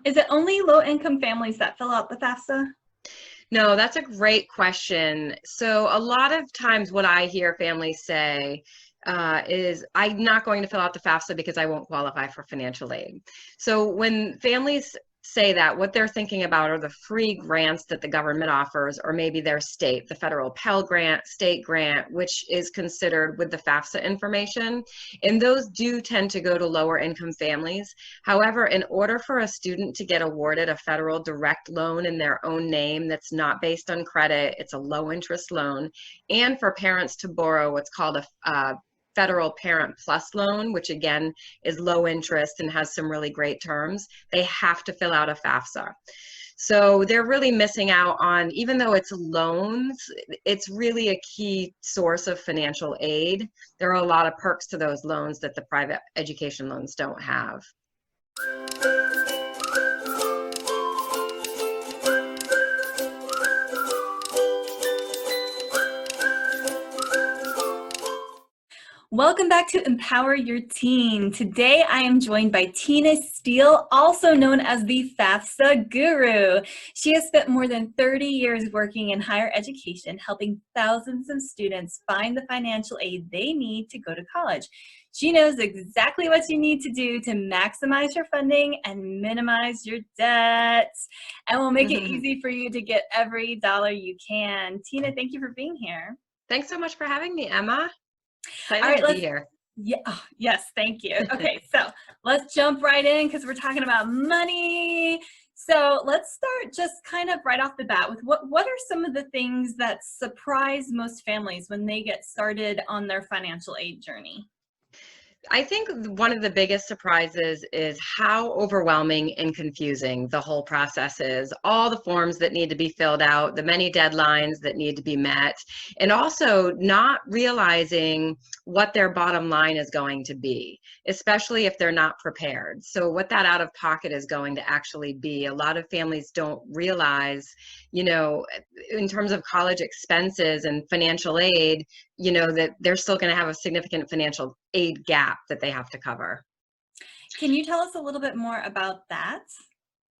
Is it only low-income families that fill out the FAFSA? No, that's a great question. So a lot of times what I hear families say is, I'm not going to fill out the FAFSA because I won't qualify for financial aid. So when families say that, what they're thinking about are the free grants that the government offers, or maybe their state, the federal Pell Grant, state grant, which is considered with the FAFSA information. And those do tend to go to lower income families. However, in order for a student to get awarded a federal direct loan in their own name that's not based on credit, it's a low interest loan, and for parents to borrow what's called a federal parent plus loan, which again is low interest and has some really great terms, they have to fill out a FAFSA. So they're really missing out on, even though it's loans, it's really a key source of financial aid. There are a lot of perks to those loans that the private education loans don't have. Welcome back to Empower Your Teen. Today I am joined by Tina Steele, also known as the FAFSA Guru. She has spent more than 30 years working in higher education, helping thousands of students find the financial aid they need to go to college. She knows exactly what you need to do to maximize your funding and minimize your debts, and will make it easy for you to get every dollar you can. Tina, thank you for being here. Thanks so much for having me, Emma. Excited All right, to be here. Yeah, yes, thank you. Okay, so let's jump right in because we're talking about money. So let's start just kind of right off the bat with what are some of the things that surprise most families when they get started on their financial aid journey? I think one of the biggest surprises is how overwhelming and confusing the whole process is. All the forms that need to be filled out, the many deadlines that need to be met, and also not realizing what their bottom line is going to be, especially if they're not prepared. So what that out of pocket is going to actually be. A lot of families don't realize, you know, in terms of college expenses and financial aid, you know, that they're still going to have a significant financial aid gap that they have to cover. Can you tell us a little bit more about that?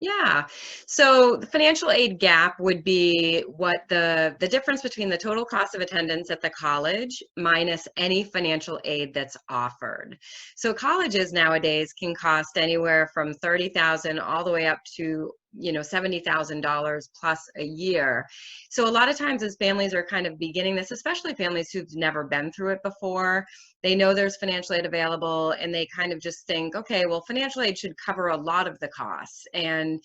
Yeah. So the financial aid gap would be what the difference between the total cost of attendance at the college minus any financial aid that's offered. So colleges nowadays can cost anywhere from $30,000 all the way up to, you know, $70,000 plus a year. So a lot of times as families are kind of beginning this, especially families who've never been through it before, they know there's financial aid available and they kind of just think, okay, well, financial aid should cover a lot of the costs. And,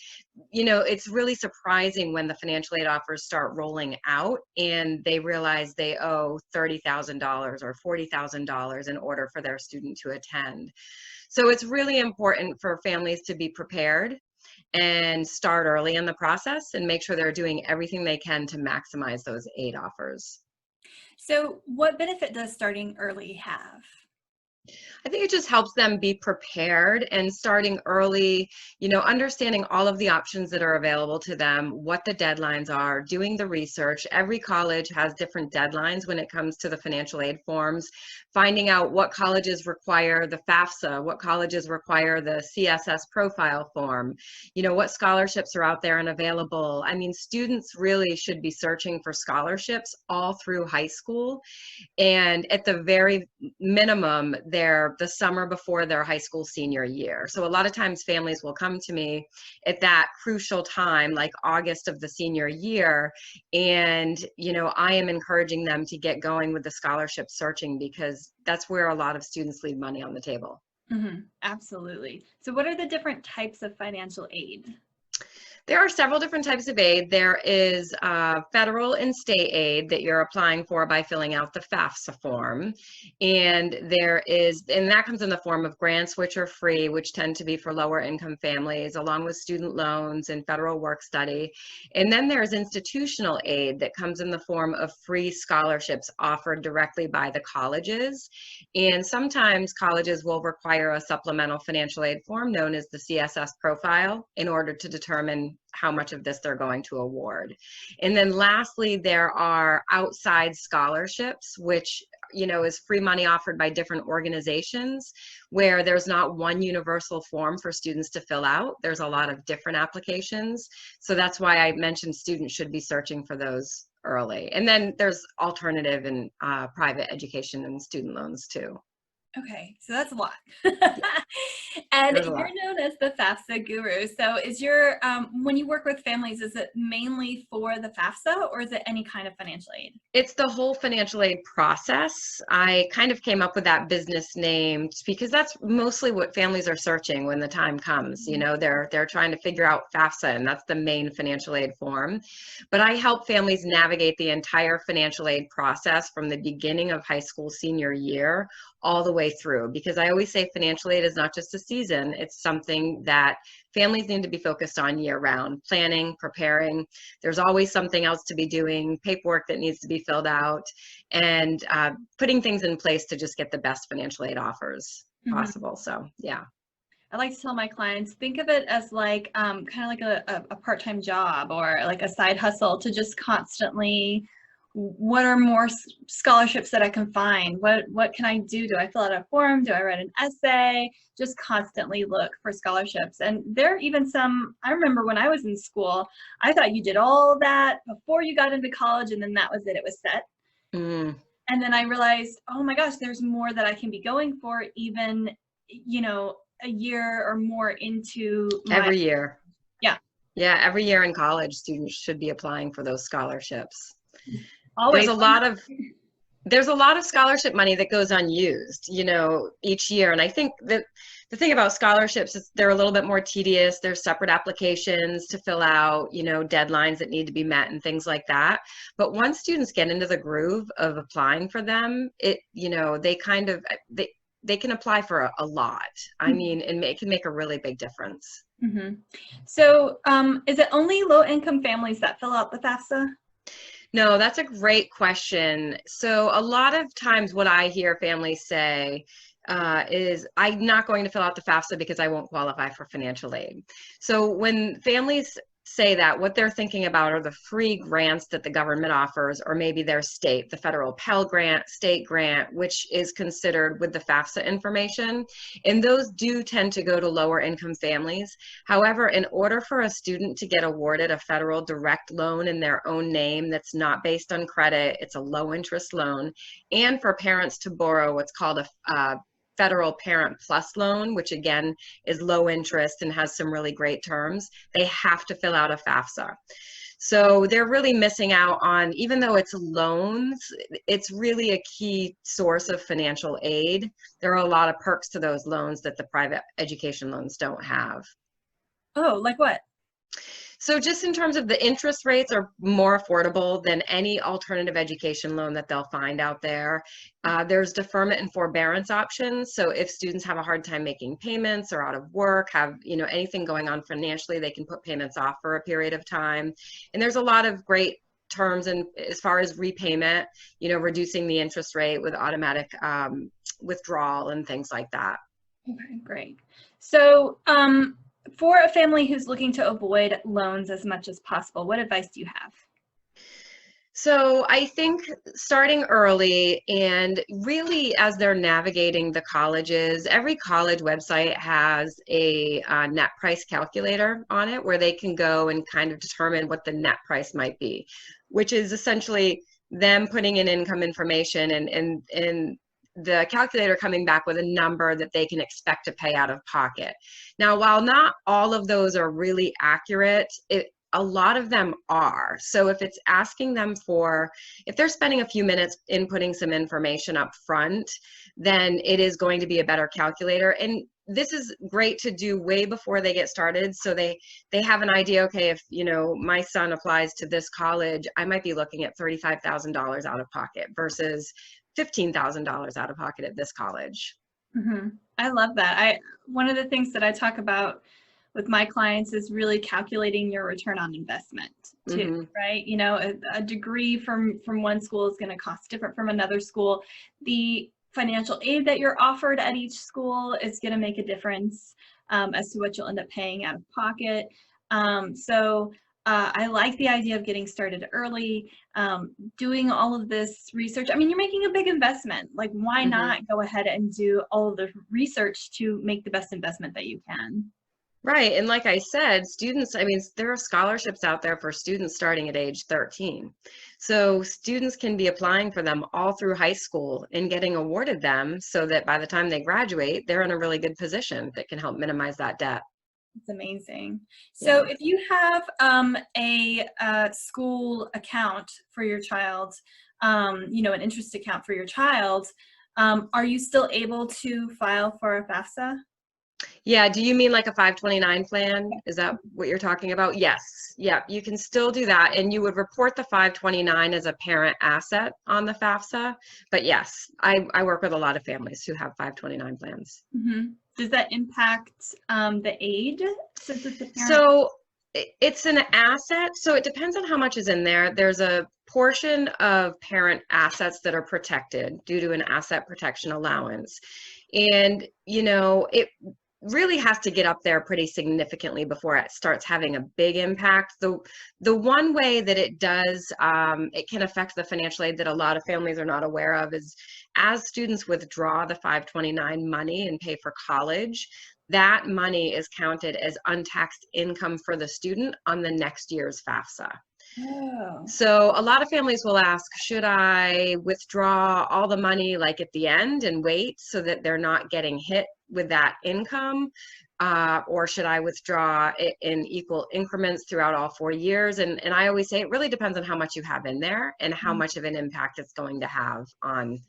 you know, it's really surprising when the financial aid offers start rolling out and they realize they owe $30,000 or $40,000 in order for their student to attend. So it's really important for families to be prepared and start early in the process and make sure they're doing everything they can to maximize those aid offers. So what benefit does starting early have? I think it just helps them be prepared and starting early, you know, understanding all of the options that are available to them, what the deadlines are, doing the research. Every college has different deadlines when it comes to the financial aid forms, finding out what colleges require the FAFSA, what colleges require the CSS profile form, you know, what scholarships are out there and available. I mean, students really should be searching for scholarships all through high school. And at the very minimum, they're the summer before their high school senior year. So a lot of times families will come to me at that crucial time, like August of the senior year. And, you know, I am encouraging them to get going with the scholarship searching because that's where a lot of students leave money on the table. Absolutely. So what are the different types of financial aid? There are several different types of aid. There is federal and state aid that you're applying for by filling out the FAFSA form. And that comes in the form of grants, which are free, which tend to be for lower income families, along with student loans and federal work study. And then there's institutional aid that comes in the form of free scholarships offered directly by the colleges. And sometimes colleges will require a supplemental financial aid form known as the CSS profile in order to determine how much of this they're going to award. And then lastly, there are outside scholarships, which is free money offered by different organizations where there's not one universal form for students to fill out. There's a lot of different applications. So that's why I mentioned students should be searching for those early. And then there's alternative and private education and student loans too. Okay, so that's a lot. And There's a you're lot. known as the FAFSA Guru. So is your, when you work with families, is it mainly for the FAFSA or is it any kind of financial aid? It's the whole financial aid process. I kind of came up with that business name because that's mostly what families are searching when the time comes. They're trying to figure out FAFSA, and that's the main financial aid form. But I help families navigate the entire financial aid process from the beginning of high school senior year all the way through, because I always say financial aid is not just a season. It's something that families need to be focused on year round, planning, preparing. There's always something else to be doing, paperwork that needs to be filled out, and putting things in place to just get the best financial aid offers possible. So, yeah. I like to tell my clients, think of it as like kind of like a part-time job or like a side hustle to just constantly, what are more scholarships that I can find? What can I do? Do I fill out a form? Do I write an essay? Just constantly look for scholarships. And there are even some, I remember when I was in school, I thought you did all that before you got into college and then that was it. It was set. Mm. And then I realized, oh my gosh, there's more that I can be going for even, a year or more into every year. Yeah. Yeah, every year in college, students should be applying for those scholarships. Always. There's a lot of scholarship money that goes unused, each year. And I think that the thing about scholarships is they're a little bit more tedious. There's separate applications to fill out, deadlines that need to be met and things like that. But once students get into the groove of applying for them, they can apply for a lot. I mean, and it can make a really big difference. Mm-hmm. So is it only low-income families that fill out the FAFSA? No, that's a great question. So a lot of times what I hear families say is, I'm not going to fill out the FAFSA because I won't qualify for financial aid. So when families say that, what they're thinking about are the free grants that the government offers, or maybe their state, the federal Pell Grant, state grant, which is considered with the FAFSA information. And those do tend to go to lower income families. However, in order for a student to get awarded a federal direct loan in their own name that's not based on credit, it's a low interest loan, and for parents to borrow what's called a federal Parent Plus loan, which again is low interest and has some really great terms, they have to fill out a FAFSA. So they're really missing out on, even though it's loans, it's really a key source of financial aid. There are a lot of perks to those loans that the private education loans don't have. Oh, like what? So just in terms of the interest rates are more affordable than any alternative education loan that they'll find out there. There's deferment and forbearance options. So if students have a hard time making payments or out of work, have anything going on financially, they can put payments off for a period of time. And there's a lot of great terms and as far as repayment, reducing the interest rate with automatic withdrawal and things like that. Okay, great. So for a family who's looking to avoid loans as much as possible, what advice do you have? So I think starting early and really as they're navigating the colleges, every college website has a net price calculator on it where they can go and kind of determine what the net price might be, which is essentially them putting in income information and the calculator coming back with a number that they can expect to pay out of pocket. Now, while not all of those are really accurate, a lot of them are. So if it's asking them if they're spending a few minutes inputting some information up front, then it is going to be a better calculator. And this is great to do way before they get started. So they have an idea, okay, if my son applies to this college, I might be looking at $35,000 out of pocket versus $15,000 out of pocket at this college. Mm-hmm. I love that. One of the things that I talk about with my clients is really calculating your return on investment too, right? A degree from one school is going to cost different from another school. The financial aid that you're offered at each school is going to make a difference as to what you'll end up paying out of pocket. So I like the idea of getting started early, doing all of this research. I mean, you're making a big investment. Like, why Hmm. not go ahead and do all of the research to make the best investment that you can? Right. And like I said, students, I mean, there are scholarships out there for students starting at age 13. So students can be applying for them all through high school and getting awarded them so that by the time they graduate, they're in a really good position that can help minimize that debt. It's amazing. So Yeah. if you have a school account for your child, an interest account for your child, are you still able to file for a FAFSA? Yeah, do you mean like a 529 plan? Is that what you're talking about? Yes. Yeah, you can still do that. And you would report the 529 as a parent asset on the FAFSA. But yes, I work with a lot of families who have 529 plans. Hmm. Does that impact the aid since it's a parent? So it's an asset. So it depends on how much is in there. There's a portion of parent assets that are protected due to an asset protection allowance. And, it really has to get up there pretty significantly before it starts having a big impact. The one way that it does, it can affect the financial aid that a lot of families are not aware of is as students withdraw the 529 money and pay for college, that money is counted as untaxed income for the student on the next year's FAFSA. Oh. So a lot of families will ask, should I withdraw all the money like at the end and wait so that they're not getting hit with that income? Or should I withdraw it in equal increments throughout all 4 years? And I always say it really depends on how much you have in there and how much of an impact it's going to have on,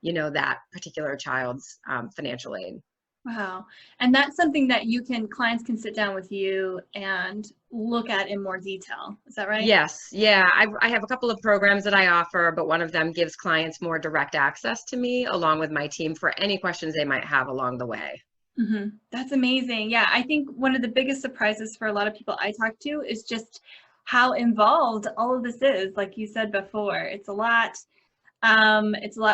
that particular child's financial aid. Wow. And that's something that clients can sit down with you and look at in more detail. Is that right? Yes, yeah. I have a couple of programs that I offer, but one of them gives clients more direct access to me along with my team for any questions they might have along the way. That's amazing. Yeah, I think one of the biggest surprises for a lot of people I talk to is just how involved all of this is. Like you said before, it's a lot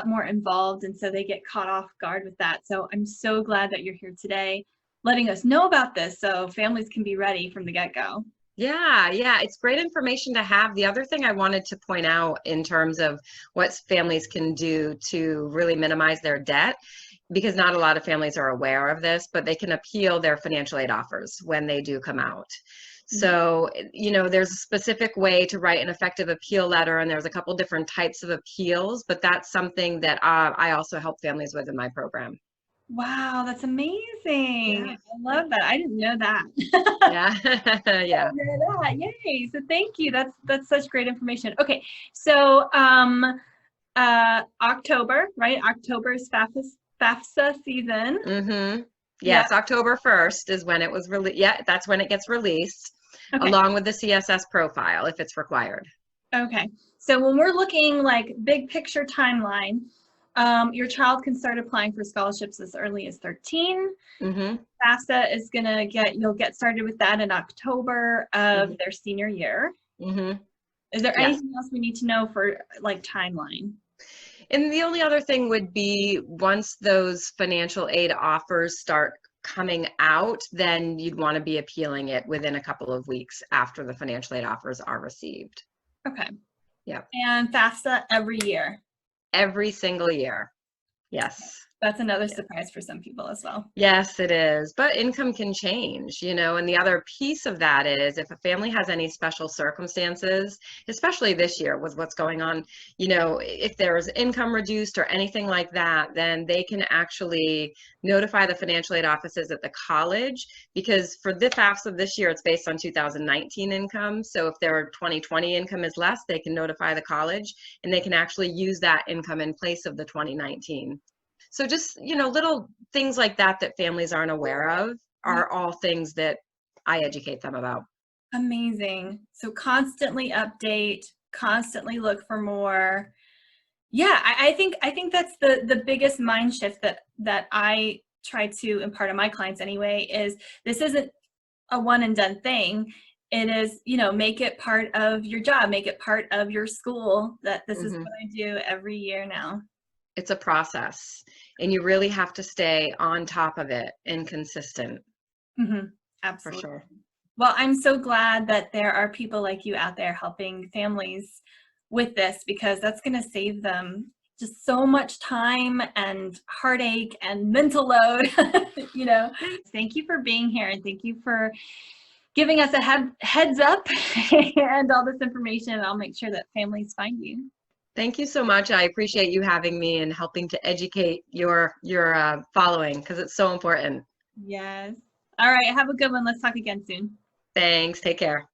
more involved, and so they get caught off guard with that. So I'm so glad that you're here today, letting us know about this so families can be ready from the get-go. Yeah, yeah, it's great information to have. The other thing I wanted to point out in terms of what families can do to really minimize their debt, because not a lot of families are aware of this, but they can appeal their financial aid offers when they do come out. Mhm. So, there's a specific way to write an effective appeal letter, and there's a couple different types of appeals, but that's something that I also help families with in my program. Wow, that's amazing. Yeah, I yeah, love that. I didn't know that. yeah, I yeah. didn't know that. Yay. So thank you. That's such great information. Okay. So October, right? October is FAFSA season. Mm-hmm. Yeah. Yes, October 1st is when it was released. Yeah, that's when it gets released, Okay. along with the CSS profile if it's required. Okay. So when we're looking like big picture timeline, your child can start applying for scholarships as early as 13. Mm-hmm. FAFSA is you'll get started with that in October Mm-hmm. of their senior year. Mm-hmm. Is there Yes. anything else we need to know for like timeline? And the only other thing would be once those financial aid offers start coming out, then you'd want to be appealing it within a couple of weeks after the financial aid offers are received. Okay. Yep. And FAFSA every year. Every single year. Yes. That's another surprise for some people as well. Yes, it is. But income can change, and the other piece of that is if a family has any special circumstances, especially this year with what's going on, if there's income reduced or anything like that, then they can actually notify the financial aid offices at the college because for the FAFSA this year, it's based on 2019 income. So if their 2020 income is less, they can notify the college and they can actually use that income in place of the 2019. So just, little things like that that families aren't aware of Yeah. are all things that I educate them about. Amazing. So constantly update, constantly look for more. Yeah, I think that's the biggest mind shift that I try to impart on my clients anyway, is this isn't a one and done thing. It is, make it part of your job, make it part of your school, that this is Hmm. what I do every year now. It's a process and you really have to stay on top of it and consistent Hmm. for Absolutely. sure. Well, I'm so glad that there are people like you out there helping families with this, because that's going to save them just so much time and heartache and mental load. you know. Thank you for being here, and thank you for giving us a heads up and all this information. I'll make sure that families find you. Thank you so much. I appreciate you having me and helping to educate your following, because it's so important. Yes. All right. Have a good one. Let's talk again soon. Thanks. Take care.